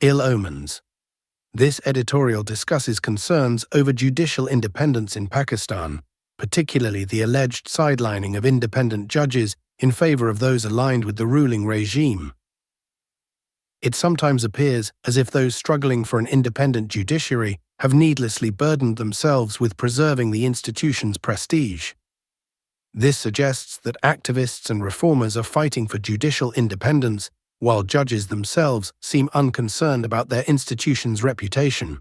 Ill omens. This editorial discusses concerns over judicial independence in Pakistan, particularly the alleged sidelining of independent judges in favor of those aligned with the ruling regime. It sometimes appears as if those struggling for an independent judiciary have needlessly burdened themselves with preserving the institution's prestige. This suggests that activists and reformers are fighting for judicial independence, while judges themselves seem unconcerned about their institution's reputation.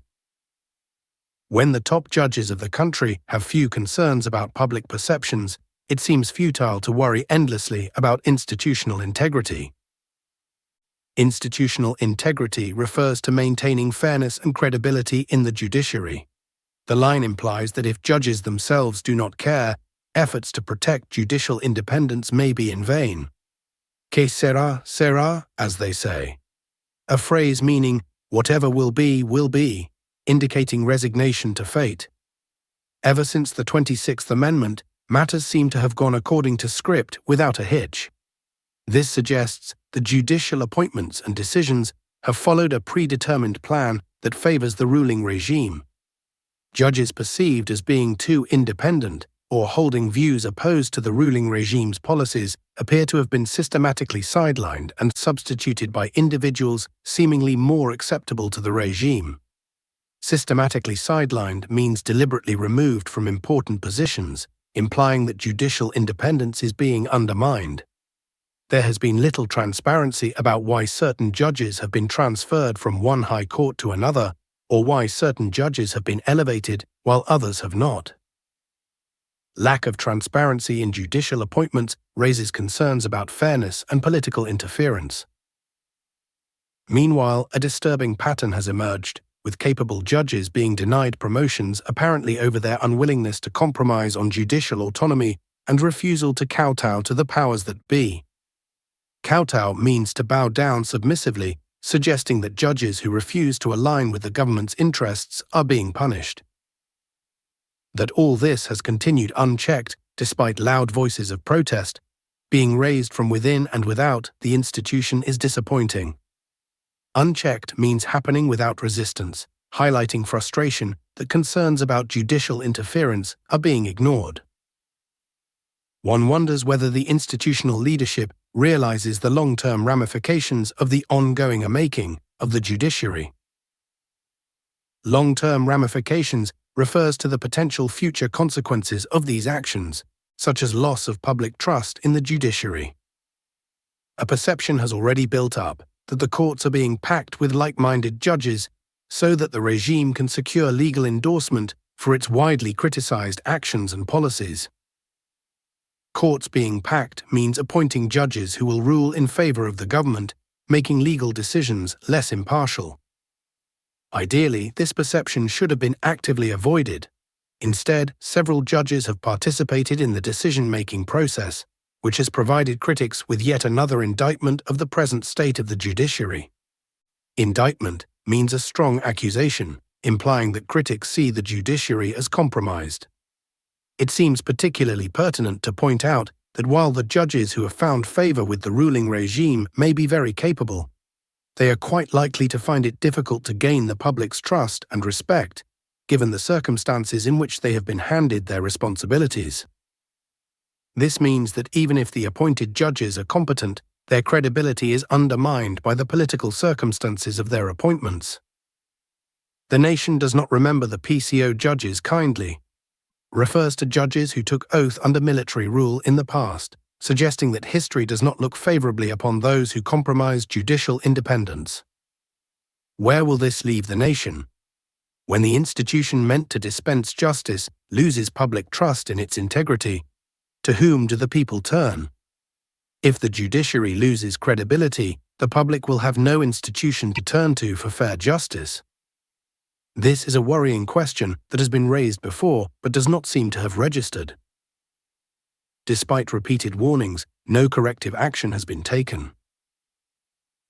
When the top judges of the country have few concerns about public perceptions, it seems futile to worry endlessly about institutional integrity. Institutional integrity refers to maintaining fairness and credibility in the judiciary. The line implies that if judges themselves do not care, efforts to protect judicial independence may be in vain. Que sera, sera, as they say. A phrase meaning, whatever will be, indicating resignation to fate. Ever since the 26th Amendment, matters seem to have gone according to script without a hitch. This suggests that judicial appointments and decisions have followed a predetermined plan that favors the ruling regime. Judges perceived as being too independent or holding views opposed to the ruling regime's policies appear to have been systematically sidelined and substituted by individuals seemingly more acceptable to the regime. Systematically sidelined means deliberately removed from important positions, implying that judicial independence is being undermined. There has been little transparency about why certain judges have been transferred from one high court to another, or why certain judges have been elevated while others have not. Lack of transparency in judicial appointments raises concerns about fairness and political interference. Meanwhile, a disturbing pattern has emerged, with capable judges being denied promotions apparently over their unwillingness to compromise on judicial autonomy and refusal to kowtow to the powers that be. Kowtow means to bow down submissively, suggesting that judges who refuse to align with the government's interests are being punished. That all this has continued unchecked, despite loud voices of protest being raised from within and without the institution, is disappointing. Unchecked means happening without resistance, highlighting frustration that concerns about judicial interference are being ignored. One wonders whether the institutional leadership realizes the long-term ramifications of the ongoing making of the judiciary. Long-term ramifications refers to the potential future consequences of these actions, such as loss of public trust in the judiciary. A perception has already built up that the courts are being packed with like-minded judges so that the regime can secure legal endorsement for its widely criticized actions and policies. Courts being packed means appointing judges who will rule in favor of the government, making legal decisions less impartial. Ideally, this perception should have been actively avoided. Instead, several judges have participated in the decision-making process, which has provided critics with yet another indictment of the present state of the judiciary. Indictment means a strong accusation, implying that critics see the judiciary as compromised. It seems particularly pertinent to point out that while the judges who have found favor with the ruling regime may be very capable, they are quite likely to find it difficult to gain the public's trust and respect, given the circumstances in which they have been handed their responsibilities. This means that even if the appointed judges are competent, their credibility is undermined by the political circumstances of their appointments. The nation does not remember the PCO judges kindly, refers to judges who took oath under military rule in the past, suggesting that history does not look favorably upon those who compromise judicial independence. Where will this leave the nation? When the institution meant to dispense justice loses public trust in its integrity, to whom do the people turn? If the judiciary loses credibility, the public will have no institution to turn to for fair justice. This is a worrying question that has been raised before but does not seem to have registered. Despite repeated warnings, no corrective action has been taken.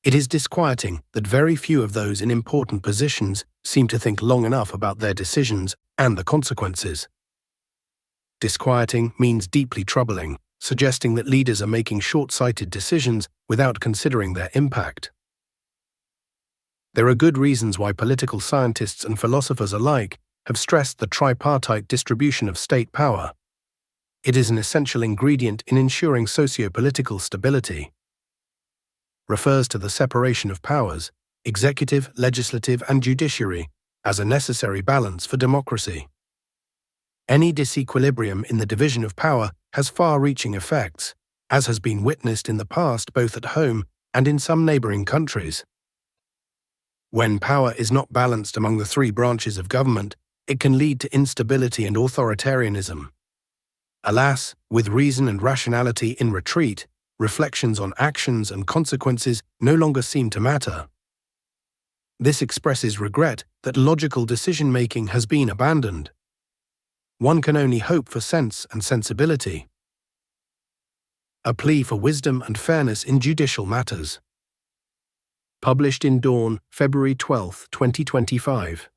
It is disquieting that very few of those in important positions seem to think long enough about their decisions and the consequences. Disquieting means deeply troubling, suggesting that leaders are making short-sighted decisions without considering their impact. There are good reasons why political scientists and philosophers alike have stressed the tripartite distribution of state power. It is an essential ingredient in ensuring socio-political stability. Refers to the separation of powers, executive, legislative, and judiciary, as a necessary balance for democracy. Any disequilibrium in the division of power has far-reaching effects, as has been witnessed in the past both at home and in some neighboring countries. When power is not balanced among the three branches of government, it can lead to instability and authoritarianism. Alas, with reason and rationality in retreat, reflections on actions and consequences no longer seem to matter. This expresses regret that logical decision-making has been abandoned. One can only hope for sense and sensibility. A plea for wisdom and fairness in judicial matters. Published in Dawn, February 12, 2025.